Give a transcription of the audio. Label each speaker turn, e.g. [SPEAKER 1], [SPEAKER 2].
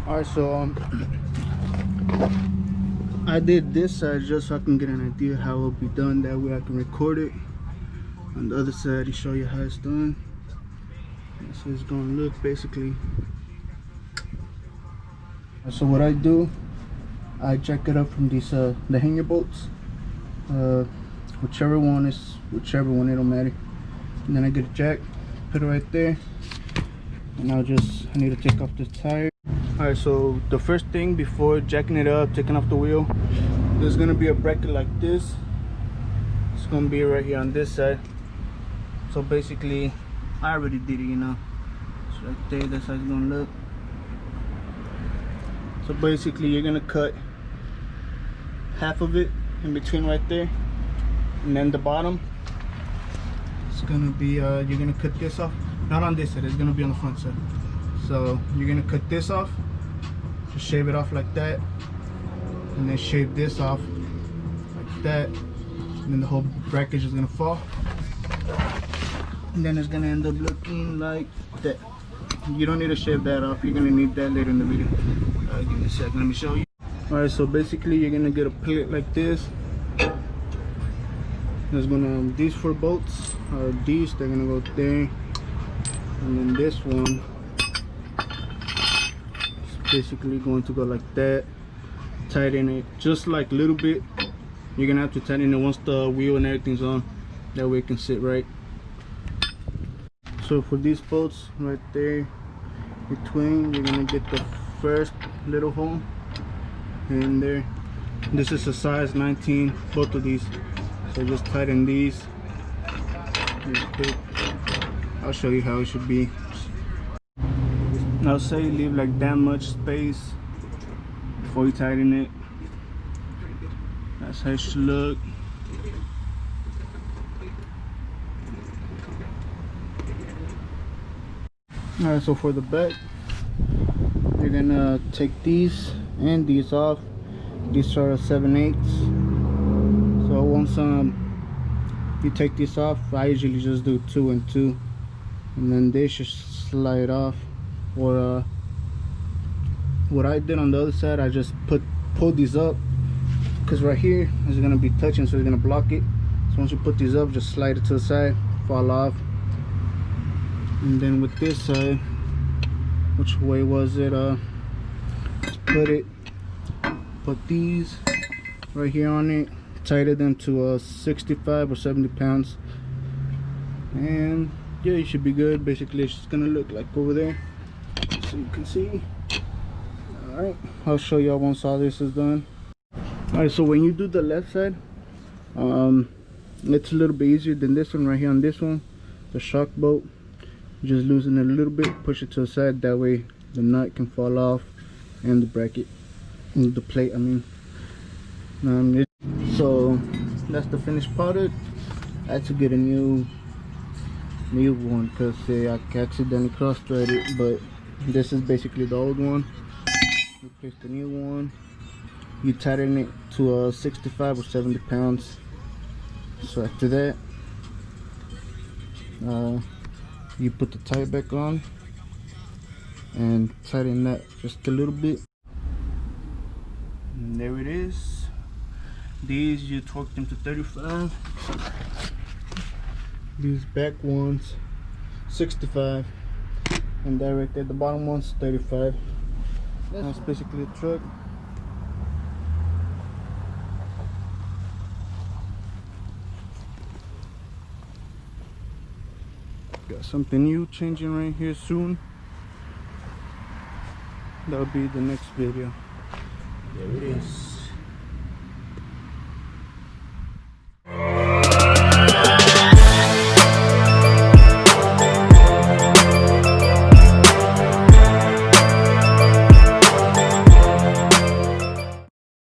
[SPEAKER 1] Alright, so I did this side just so I can get an idea how it'll be done. That way I can record it on the other side to show you how it's done. So it's gonna look basically. So what I do, I jack it up from these the hanger bolts, whichever one, it don't matter. And then I get a jack, put it right there, and I need to take off the tire. Alright, so the first thing before jacking it up, taking off the wheel, there's gonna be a bracket like this. It's gonna be right here on this side. So basically, I already did it, you know. It's right there, that's how it's gonna look. So basically, you're gonna cut half of it in between right there, and then the bottom, it's gonna be, you're gonna cut this off. Not on this side, it's gonna be on the front side. So you're gonna cut this off, just shave it off like that, and then shave this off like that, and then the whole bracket is gonna fall, and then it's gonna end up looking like that. You don't need to shave that off, you're gonna need that later in the video. Give me a second, let me show you. Alright, so basically you're gonna get a plate like this. There's gonna, these 4 bolts are these, they're gonna go there, and then this one basically going to go like that. Tighten it just like a little bit. You're gonna have to tighten it once the wheel and everything's on, that way it can sit right. So for these bolts right there between, you're gonna get the first little hole in there. This is a size 19, both of these, so just tighten these real quick. I'll show you how it should be. Now say you leave like that much space before you tighten it. That's how it should look. Alright, so for the back, you're gonna take these and these off. These are 7/8. So once you take this off, I usually just do 2 and 2, and then they should slide off. Or what I did on the other side, I just pull these up, because right here is gonna be touching, so it's gonna block it. So once you put these up, just slide it to the side, fall off. And then with this side, which way was it? Just put these right here on it, tighten them to 65 or 70 pounds, and yeah, you should be good. Basically, it's just gonna look like over there, so you can see. All right, I'll show y'all once all this is done. All right, so when you do the left side, it's a little bit easier than this one right here. On this one, the shock bolt, just loosen it a little bit, push it to the side, that way the nut can fall off, and the bracket, and the plate, I mean. So that's the finished product. I had to get a new one because I accidentally cross-threaded it, but this is basically the old one. Replace the new one. You tighten it to 65 or 70 pounds. So after that, you put the tire back on and tighten that just a little bit, and there it is. These, you torque them to 35. These back ones 65, and that right there, the bottom one's 35. That's basically the truck. Got something new changing right here soon. That'll be the next video. There it is.